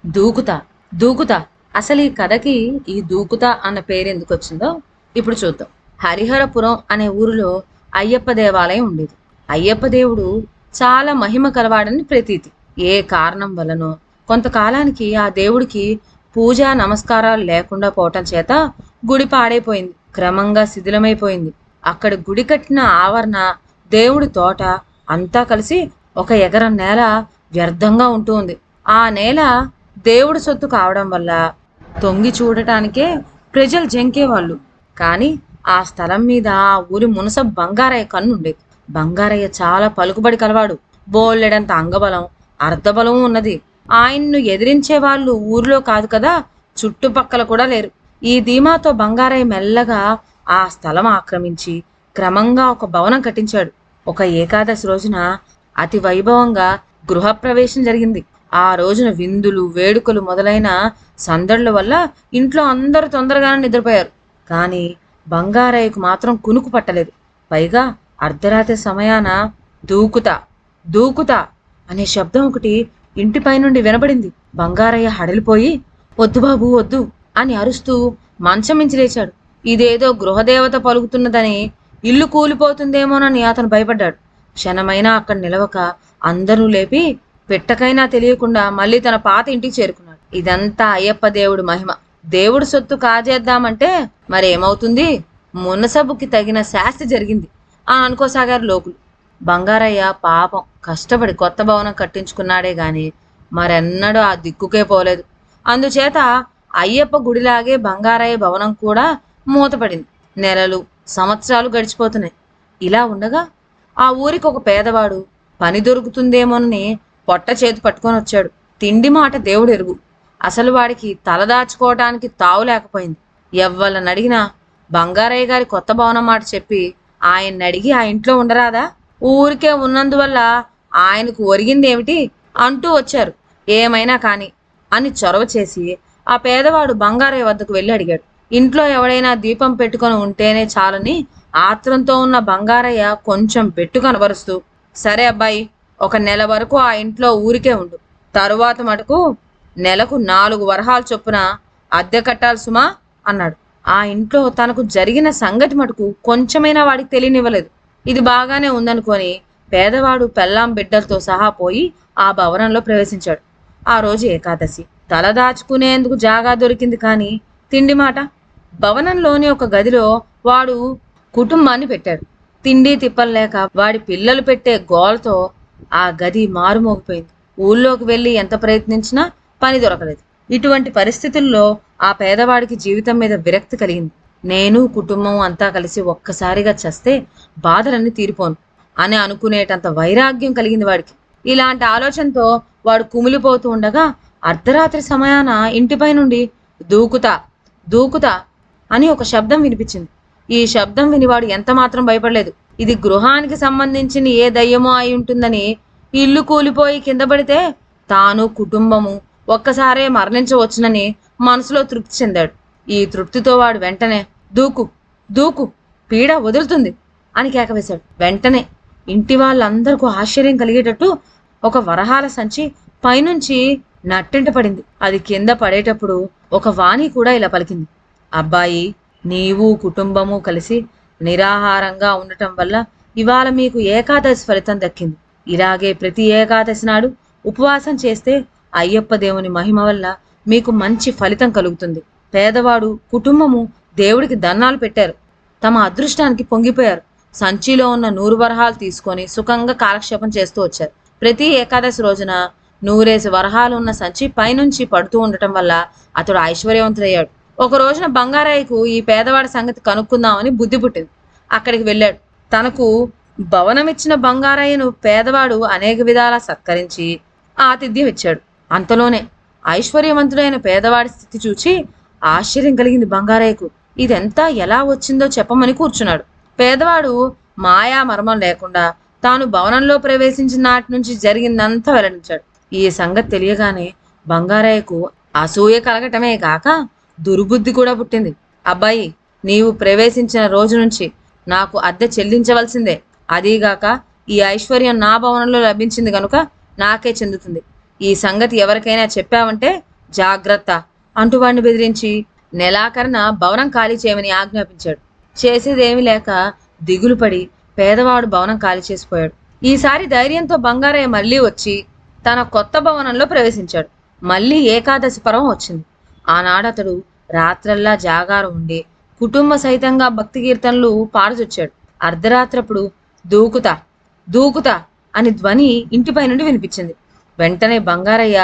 దూకుతా దూకుతా. అసలు ఈ కథకి ఈ దూకుతా అన్న పేరు ఎందుకు వచ్చిందో ఇప్పుడు చూద్దాం. హరిహరపురం అనే ఊరిలో అయ్యప్ప దేవాలయం ఉండేది. అయ్యప్ప దేవుడు చాలా మహిమ కలవాడని ప్రతీతి. ఏ కారణం వలనో కొంతకాలానికి ఆ దేవుడికి పూజా నమస్కారాలు లేకుండా పోవటం చేత గుడి పాడైపోయింది. క్రమంగా శిథిలమైపోయింది. అక్కడ గుడి కట్టిన ఆవరణ, దేవుడి తోట అంతా కలిసి ఒక ఎకరం నేల వ్యర్థంగా ఉంటూ ఉంది. ఆ నేల దేవుడి సొత్తు కావడం వల్ల తొంగి చూడటానికే ప్రజలు జంకేవాళ్ళు. కానీ ఆ స్థలం మీద ఆ ఊరి మునసబ్ బంగారయ్య కన్నుండేది. బంగారయ్య చాలా పలుకుబడి కలవాడు. బోలెడంత అంగబలం, అర్ధబలం ఉన్నది. ఆయన్ను ఎదిరించే వాళ్ళు ఊరిలో కాదు కదా, చుట్టుపక్కల కూడా లేరు. ఈ ధీమాతో బంగారయ్య మెల్లగా ఆ స్థలం ఆక్రమించి క్రమంగా ఒక భవనం కట్టించాడు. ఒక ఏకాదశి రోజున అతి వైభవంగా గృహప్రవేశం జరిగింది. ఆ రోజున విందులు, వేడుకలు మొదలైన సందడుల వల్ల ఇంట్లో అందరూ తొందరగానే నిద్రపోయారు. కానీ బంగారయ్యకు మాత్రం కునుకు పట్టలేదు. పైగా అర్ధరాత్రి సమయాన దూకుతా దూకుతా అనే శబ్దం ఒకటి ఇంటిపై నుండి వినబడింది. బంగారయ్య హడలిపోయి వద్దు బాబు వద్దు అని అరుస్తూ మంచమించి లేచాడు. ఇదేదో గృహదేవత పలుకుతున్నదని, ఇల్లు కూలిపోతుందేమోనని అతను భయపడ్డాడు. క్షణమైనా అక్కడ నిలవక అందరూ లేపి పెట్టకైనా తెలియకుండా మళ్ళీ తన పాత ఇంటికి చేరుకున్నాడు. ఇదంతా అయ్యప్ప దేవుడు మహిమ. దేవుడు సొత్తు కాజేద్దామంటే మరేమవుతుంది? మునసబుకి తగిన శాస్తి జరిగింది అని అనుకోసాగారు లోకులు. బంగారయ్య పాపం కష్టపడి కొత్త భవనం కట్టించుకున్నాడే గాని మరెన్నడూ ఆ దిక్కుకే పోలేదు. అందుచేత అయ్యప్ప గుడిలాగే బంగారయ్య భవనం కూడా మూతపడింది. నెలలు, సంవత్సరాలు గడిచిపోతున్నాయి. ఇలా ఉండగా ఆ ఊరికి ఒక పేదవాడు పని దొరుకుతుందేమోనని పొట్ట చేతి పట్టుకొని వచ్చాడు. తిండి మాట దేవుడు ఎరుగు. అసలు వాడికి తలదాచుకోవటానికి తావు లేకపోయింది. ఎవ్వళ్ళని అడిగినా బంగారయ్య గారి కొత్త భవనం మాట చెప్పి ఆయన్ని అడిగి ఆ ఇంట్లో ఉండరాదా, ఊరికే ఉన్నందువల్ల ఆయనకు ఒరిగిందేమిటి అంటూ వచ్చారు. ఏమైనా కాని అని చొరవ చేసి ఆ పేదవాడు బంగారయ్య వద్దకు వెళ్ళి అడిగాడు. ఇంట్లో ఎవడైనా దీపం పెట్టుకొని ఉంటేనే చాలని ఆత్రంతో ఉన్న బంగారయ్య కొంచెం పెట్టు కనబరుస్తూ, సరే అబ్బాయి, ఒక నెల వరకు ఆ ఇంట్లో ఊరికే ఉండు. తరువాత మటుకు నెలకు 4 వరహాలు చొప్పున అద్దె కట్టాలి సుమా అన్నాడు. ఆ ఇంట్లో తనకు జరిగిన సంగతి మటుకు కొంచెమైనా వాడికి తెలియనివ్వలేదు. ఇది బాగానే ఉందనుకొని పేదవాడు పెళ్ళాం బిడ్డలతో సహా పోయి ఆ భవనంలో ప్రవేశించాడు. ఆ రోజు ఏకాదశి. తల దాచుకునేందుకు జాగా దొరికింది కానీ తిండి మాట. భవనంలోని ఒక గదిలో వాడు కుటుంబాన్ని పెట్టాడు. తిండి తిప్పలు లేక వాడి పిల్లలు పెట్టే గోలతో ఆ గది మారుమోగిపోయింది. ఊళ్ళోకి వెళ్ళి ఎంత ప్రయత్నించినా పని దొరకలేదు. ఇటువంటి పరిస్థితుల్లో ఆ పేదవాడికి జీవితం మీద విరక్తి కలిగింది. నేను కుటుంబం అంతా కలిసి ఒక్కసారిగా చస్తే బాధలన్నీ తీరిపోను అని అనుకునేటంత వైరాగ్యం కలిగింది వాడికి. ఇలాంటి ఆలోచనతో వాడు కుమిలిపోతూ ఉండగా అర్ధరాత్రి సమయాన ఇంటిపై నుండి దూకుతా దూకుతా అని ఒక శబ్దం వినిపించింది. ఈ శబ్దం విని వాడు ఎంత మాత్రం భయపడలేదు. ఇది గృహానికి సంబంధించిన ఏ దయ్యమో అయి ఉంటుందని, ఇల్లు కూలిపోయి కింద పడితే తాను కుటుంబము ఒక్కసారే మరణించవచ్చునని మనసులో తృప్తి చెందాడు. ఈ తృప్తితో వాడు వెంటనే దూకు దూకు, పీడ వదులుతుంది అని కేకవేశాడు. వెంటనే ఇంటి వాళ్ళందరికీ ఆశ్చర్యం కలిగేటట్టు ఒక వరహాల సంచి పైనుంచి నట్టెంట పడింది. అది కింద పడేటప్పుడు ఒక వాణి కూడా ఇలా పలికింది, అబ్బాయి, నీవు కుటుంబము కలిసి నిరాహారంగా ఉండటం వల్ల ఇవాళ మీకు ఏకాదశి ఫలితం దక్కింది. ఇలాగే ప్రతి ఏకాదశి నాడు ఉపవాసం చేస్తే అయ్యప్ప దేవుని మహిమ వల్ల మీకు మంచి ఫలితం కలుగుతుంది. పేదవాడు కుటుంబము దేవుడికి దన్నాలు పెట్టారు. తమ అదృష్టానికి పొంగిపోయారు. సంచిలో ఉన్న 100 వరహాలు తీసుకొని సుఖంగా కాలక్షేపం చేస్తూ వచ్చారు. ప్రతి ఏకాదశి రోజున 100 వరహాలు ఉన్న సంచి పైనుంచి పడుతూ ఉండటం వల్ల అతడు ఐశ్వర్యవంతుడయ్యాడు. ఒక రోజున బంగారయ్యకు ఈ పేదవాడి సంగతి కనుక్కుందామని బుద్ధి పుట్టింది. అక్కడికి వెళ్ళాడు. తనకు భవనం ఇచ్చిన బంగారయ్యను పేదవాడు అనేక విధాలా సత్కరించి ఆతిథ్యం ఇచ్చాడు. అంతలోనే ఐశ్వర్యవంతుడైన పేదవాడి స్థితి చూచి ఆశ్చర్యం కలిగింది బంగారయ్యకు. ఇదంతా ఎలా వచ్చిందో చెప్పమని కూర్చున్నాడు. పేదవాడు మాయా మర్మం లేకుండా తాను భవనంలో ప్రవేశించిన నాటి నుంచి జరిగిందంతా వెల్లడించాడు. ఈ సంగతి తెలియగానే బంగారయ్యకు అసూయ కలగటమే కాక దుర్బుద్ధి కూడా పుట్టింది. అబ్బాయి, నీవు ప్రవేశించిన రోజు నుంచి నాకు అద్దె చెల్లించవలసిందే. అదీగాక ఈ ఐశ్వర్యం నా భవనంలో లభించింది కనుక నాకే చెందుతుంది. ఈ సంగతి ఎవరికైనా చెప్పావంటే జాగ్రత్త అంటూ వాడిని బెదిరించి నెలాఖరున భవనం ఖాళీ చేయమని ఆజ్ఞాపించాడు. చేసేదేమీ లేక దిగులు పడి పేదవాడు భవనం ఖాళీ చేసిపోయాడు. ఈసారి ధైర్యంతో బంగారయ్య మళ్ళీ వచ్చి తన కొత్త భవనంలో ప్రవేశించాడు. మళ్ళీ ఏకాదశి పర్వం వచ్చింది. ఆనాడు అతడు రాత్రల్లా జాగారం ఉండి కుటుంబ సహితంగా భక్తి కీర్తనలు పాడుచొచ్చాడు. అర్ధరాత్రప్పుడు దూకుతా దూకుతా అని ధ్వని ఇంటిపై నుండి వినిపించింది. వెంటనే బంగారయ్య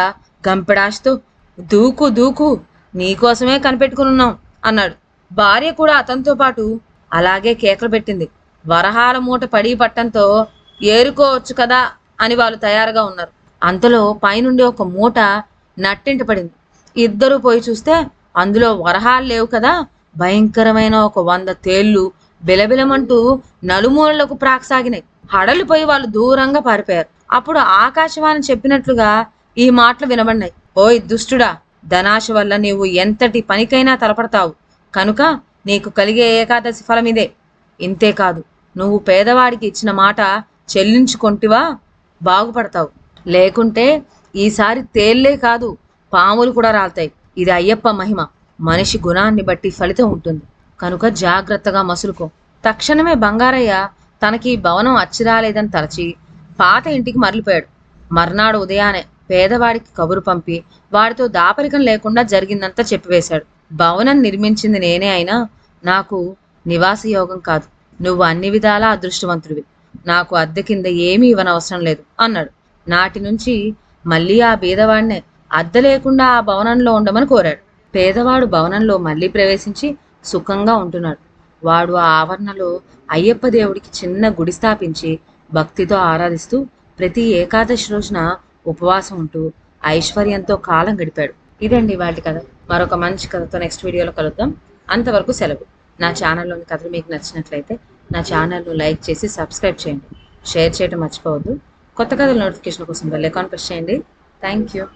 గంపెడాశతో దూకు దూకు, నీకోసమే కనిపెట్టుకున్నాం అన్నాడు. భార్య కూడా అతనితో పాటు అలాగే కేకలు పెట్టింది. వరహాల మూట పడి పట్టంతో ఏరుకోవచ్చు కదా అని వాళ్ళు తయారుగా ఉన్నారు. అంతలో పైనుండి ఒక మూట నట్టింట పడింది. ఇద్దరూ పోయి చూస్తే అందులో వరహాలు లేవు కదా, భయంకరమైన ఒక 100 తేళ్లు బిలబిలమంటూ నలుమూలలకు ప్రాకసాగినాయి. హడలిపోయి వాళ్ళు దూరంగా పారిపోయారు. అప్పుడు ఆకాశవాణి చెప్పినట్లుగా ఈ మాటలు వినబడినాయి. ఓయ్ దుష్టుడా, ధనాశ వల్ల నీవు ఎంతటి పనికైనా తలపడతావు కనుక నీకు కలిగే ఏకాదశి ఫలం ఇదే. ఇంతేకాదు, నువ్వు పేదవాడికి ఇచ్చిన మాట చెల్లించుకొంటివా బాగుపడతావు. లేకుంటే ఈసారి తేళ్లే కాదు పాములు కూడా రాలుతాయి. ఇది అయ్యప్ప మహిమ. మనిషి గుణాన్ని బట్టి ఫలితం ఉంటుంది కనుక జాగ్రత్తగా మసులుకో. తక్షణమే బంగారయ్య తనకి భవనం అచ్చిరాలేదని తలచి పాత ఇంటికి మరలిపోయాడు. మర్నాడు ఉదయానే పేదవాడికి కబురు పంపి వాడితో దాపరికం లేకుండా జరిగిందంతా చెప్పివేశాడు. భవనం నిర్మించింది నేనే అయినా నాకు నివాస యోగం కాదు. నువ్వు అన్ని విధాలా అదృష్టవంతుడివి. నాకు అద్దె కింద ఏమీ ఇవ్వనవసరం లేదు అన్నాడు. నాటి నుంచి మళ్ళీ ఆ బీదవాడినే అద్దె లేకుండా ఆ భవనంలో ఉండమని కోరాడు. పేదవాడు భవనంలో మళ్ళీ ప్రవేశించి సుఖంగా ఉంటున్నాడు. వాడు ఆ ఆవరణలో అయ్యప్ప దేవుడికి చిన్న గుడి స్థాపించి భక్తితో ఆరాధిస్తూ ప్రతి ఏకాదశి రోజున ఉపవాసం ఉంటూ ఐశ్వర్యంతో కాలం గడిపాడు. ఇదండి వాటి కథ. మరొక మంచి కథతో నెక్స్ట్ వీడియోలో కలుద్దాం. అంతవరకు సెలవు. నా ఛానల్లోని కథలు మీకు నచ్చినట్లయితే నా ఛానల్ను లైక్ చేసి సబ్స్క్రైబ్ చేయండి. షేర్ చేయడం మర్చిపోవద్దు. కొత్త కథల నోటిఫికేషన్ కోసం బెల్ ఐకాన్ ప్రెస్ చేయండి. Thank you.